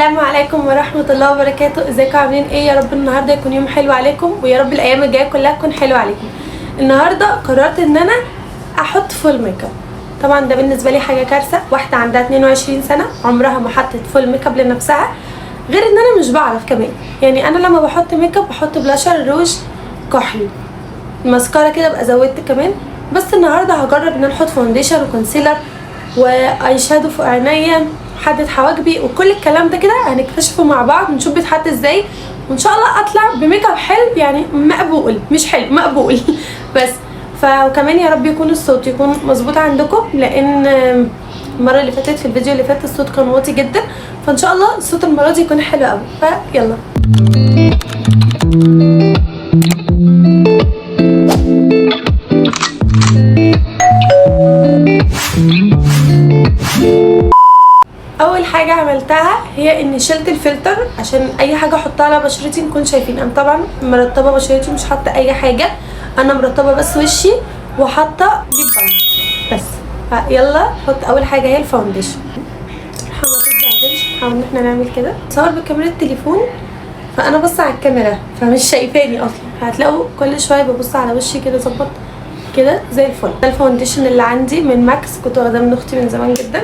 السلام عليكم ورحمة الله وبركاته. ازيكم عاملين ايه؟ يا رب النهارده يكون يوم حلو عليكم، ويا رب الايام الجايه كلها تكون حلوه عليكم. النهارده قررت ان انا احط فول ميك اب. طبعا ده بالنسبه لي حاجه كارثه، واحده عندها 22 سنه عمرها ما حطت فول ميك اب لنفسها، غير ان انا مش بعرف كمان. يعني انا لما بحط ميك اب بحط بلاشر، روج، كحل، ماسكارا كده بقى زودت كمان. بس النهارده هجرب ان انا احط فاونديشن وكونسيلر واي شادو فوق عينيا، حدد حواجبي، وكل الكلام ده كده هنكتشفه مع بعض، نشوف بيتحط ازاي، وان شاء الله اطلع بميك اب حلو، يعني مقبول مش حلو مقبول بس وكمان يا رب يكون الصوت يكون مظبوط عندكم، لان المره اللي فاتت في الفيديو اللي فات الصوت كان واطي جدا، فان شاء الله الصوت المره دي يكون حلو قوي. فيلا اول حاجه عملتها هي اني شلت الفلتر عشان اي حاجه احطها على بشرتي نكون شايفين. انا طبعا مرطبه بشرتي، مش حاطه اي حاجه، انا مرطبه بس وشي وحاطه ليب بالم بس. فيلا نحط اول حاجه هي الفاونديشن. ما تتبهدلش، نحاول ان احنا نعمل كده، صور بكاميرا التليفون، فانا بص على الكاميرا فمش شايفاني اصلا، فهتلاقوا كل شويه ببص على وشي كده ظبط كده زي الفل. ده الفاونديشن اللي عندي من ماكس، كنت واخداه من اختي من زمان جدا.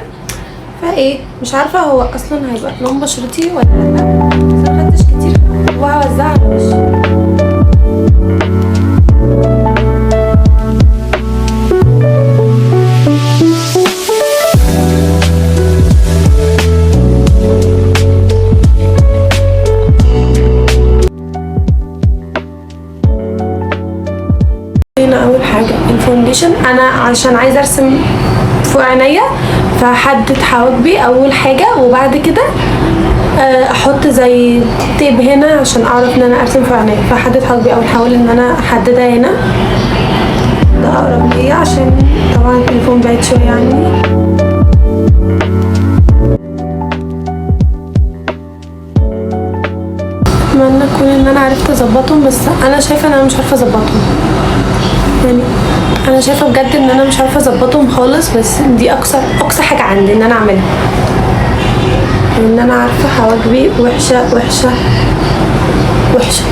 فايه مش عارفه هو اصلا هيبقى لون بشرتي ولا لا، بس انا مخدتش كتير وهوزعها على وشي. هنا اول حاجه الفاونديشن، انا عشان عايزه ارسم فوق عينيا فحدد حواجبي اول حاجه، وبعد كده احط زي تيب هنا عشان اعرف ان انا ارسم فوق عينيا. فحدد حواجبي اول، احاول ان انا احددها هنا، ده اقرب ليا عشان طبعا التليفون بعيد شويه عني. اتمنى اكون ان انا عرفت اظبطهم، بس انا شايفه ان انا مش عارفه اظبطهم. يعني انا شايفه بجد ان انا مش عارفه اظبطهم خالص، بس دي اقصى حاجه عندي ان انا اعملها، ان انا عارفه حواجبي وحشه وحشه وحشه،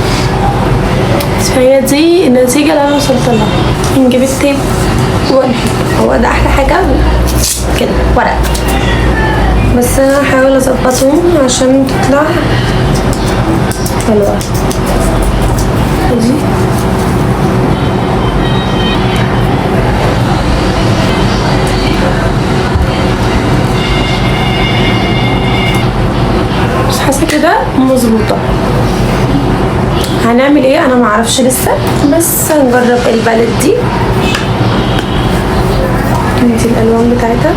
فهي دي النتيجه اللي انا وصلت لها. نجيب التيب هو ده احلى حاجه كده، ورق، بس انا هحاول اظبطهم عشان تطلع حلوه. دي حاسه كده مظبوطه. هنعمل ايه انا معرفش لسه، بس هنجرب البالت دي الالوان بتاعتها،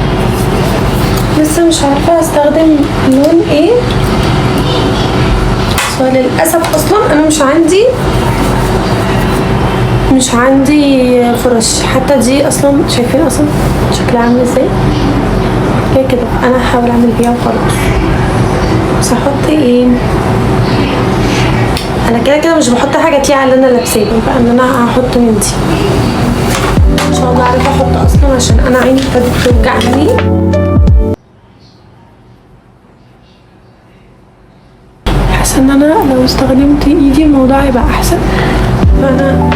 لسه مش عارفه هستخدم لون ايه، بس للاسف اصلا انا مش عندي فرش. حتى دي اصلا شايفين اصلا شكلها عامل ازاي كده، انا هحاول اعمل بيها وخلاص. بس هحط ايه، انا كده مش بحط حاجه تليق على اللي انا لابساه، بقى ان انا هحط من دي ان شاء الله عارفه احط اصلا، عشان انا عيني ابتدت توجعني. حاسه ان انا لو استخدمت ايدي الموضوع هيبقى احسن، فانا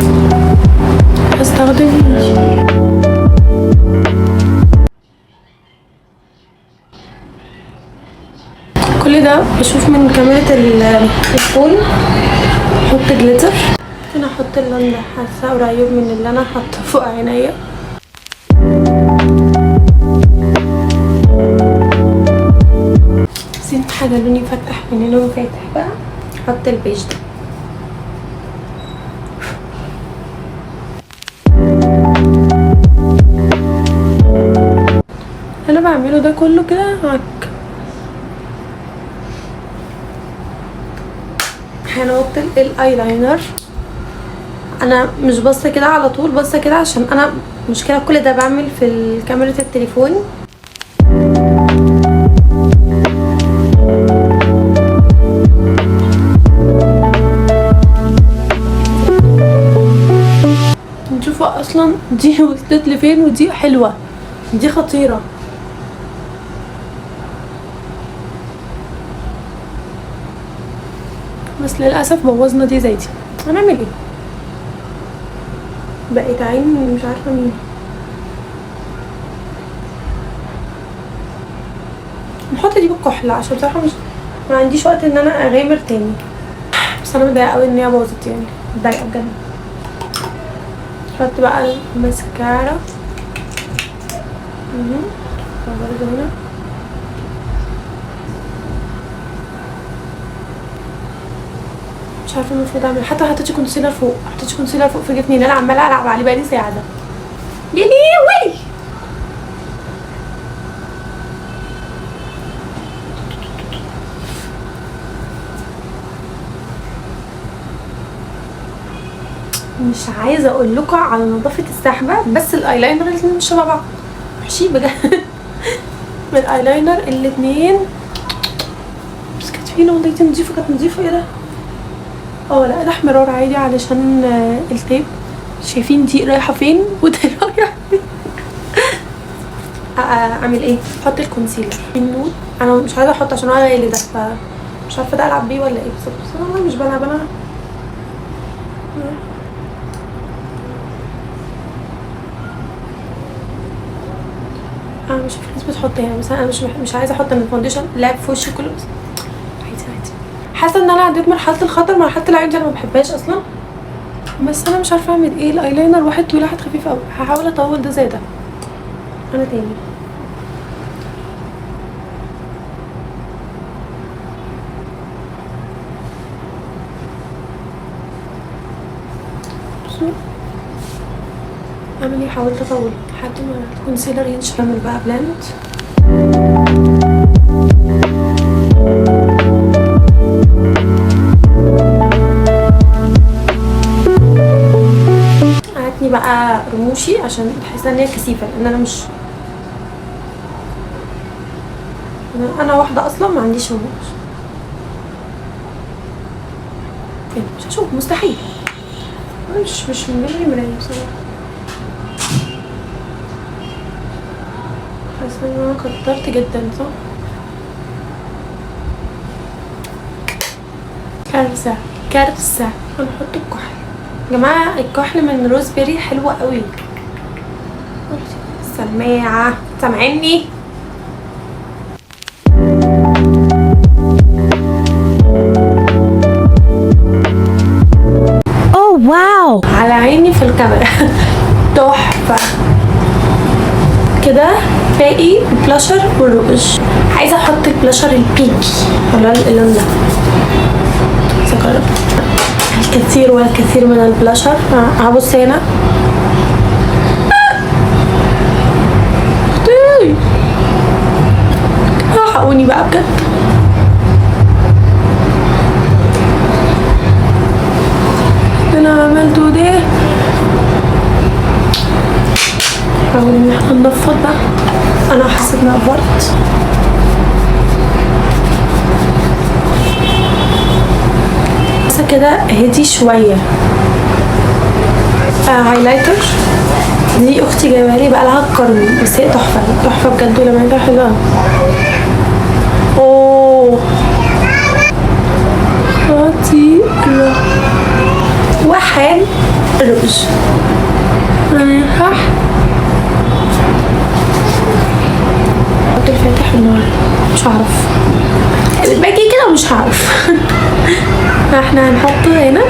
هستخدم ايدي. كل ده بشوف من كاميرا التليفون. احط جليتر، انا احط اللون ده حاسه قريب من اللي انا حاطه فوق عينيا. عايزين حاجه لوني فاتح من لون فاتح بقى، احط البيج ده. انا بعمله ده كله كده عك. هنحط الايلاينر، انا مش باصه كده على طول، باصه كده عشان انا مشكله كل ده بعمل في كاميرا التليفون. نشوفوا اصلا دي وصلت لفين، ودي حلوه، دي خطيره. بس للاسف بوظنا دي زي دي. هنعمل ايه؟ بقيت عين مش عارفه مين. نحط دي بالكحل عشان بصراحه مش ما عنديش وقت ان انا اغامر تاني. بس انا متضايقه قوي ان هي باظت يعني، متضايقه بجد. نحط بقى الماسكارا برضه هنا. مش عارفه المفروض اعمل، حتى ما حطيتش كونسيلر فوق، في جفني اللي انا عماله العب عليه بقالي ساعه ده. يا لهوي مش عايزه اقول لكم على نظافه السحبه، بس الايلاينر الاتنين مش شبه بعض، وحشين بجد. من الايلاينر الاتنين بس كانت فين والله دي نضيفه، كانت نضيفه. ايه ده؟ لا ده احمرار عادي علشان التيب. شايفين دي رايحه فين وده رايح فين. اعمل ايه؟ احط الكونسيلر النود. انا مش عايزه احط عشان هو غالي ده، فمش عارفه ده العب بيه ولا ايه بالظبط. بس انا والله مش بلعب انا. مش في ناس بتحط يعني، بس انا مش عايزه احط من الفاونديشن لعب في وشي كله. بس عادي. حاسه ان انا عديت مرحله الخطر، مرحله العين دي انا ما بحبهاش اصلا. بس انا مش عارفه اعمل ايه. الايلاينر واحد طويل واحد خفيف قوي. هحاول اطول ده زي ده. انا تاني بصوا اعمل ايه. حاولت اطول لحد ما الكونسيلر ينشف. اعمل بقى بلاند. هاتني بقى رموشي عشان بحس ان هي كثيفه، لان انا مش انا واحده اصلا ما عنديش رموش. مش هشوف، مستحيل. مش من مرايه بصراحه. حاسه ان انا كترت جدا صح؟ كارثه. هنحط الكحل يا جماعه. الكحل من روزبيري حلوه قوي. سماعه سامعيني؟ اوه واو على عيني في الكاميرا. تحفه كده. باقي البلاشر والروج. عايزه احط البلاشر البينكي ولا اللون ده. سكر الكثير والكثير من البلاشر. هبص هنا. حقوني بقى بجد. انا عملته ده. حاول ان احنا ننفض بقى. انا حسيت اني افورت. بس كده هدي شويه. هايلايتر دي اختي جايبها لي بقى لها قرن، بس هي تحفه بجد ولمعتها حلوه. اوه خطيرة. وحال روج. حط الفاتح النار. مش هعرف باجي كده ومش هعرف. احنا هنحطه هنا.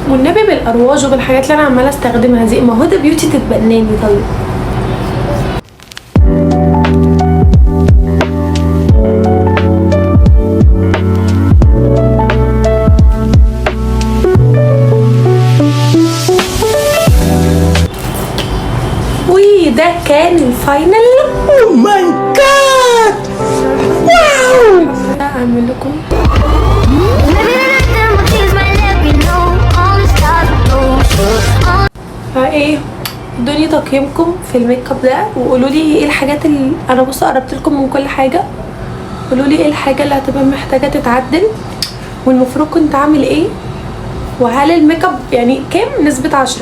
والنبي بالارواج وبالحاجات اللي انا عماله استخدمها دي، ما هو ده بيوتي تتبناني. طيب وده كان الفاينل. اوه ماي جاد واو. اعمل لكم ايه ادوني تقييمكم في الميك اب ده، وقولوا لي ايه الحاجات اللي انا قربت لكم من كل حاجه. قولوا لي ايه الحاجه اللي هتبقى محتاجه تتعدل والمفروض كنت اعمل ايه. وهل الميك اب يعني كام نسبة 10؟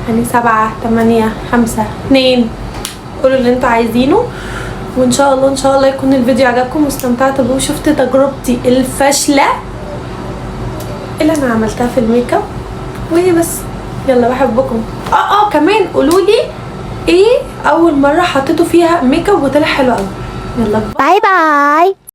يعني 7 8 5 2. قولوا اللي انتوا عايزينه. وان شاء الله ان شاء الله يكون الفيديو عجبكم واستمتعتوا بيه وشفت تجربتي الفاشله اللي انا عملتها في الميك اب. وهي بس يلا بحبكم. كمان قولوا لي ايه اول مره حطيتوا فيها ميك اب وطلع حلو قوي. يلا باي باي.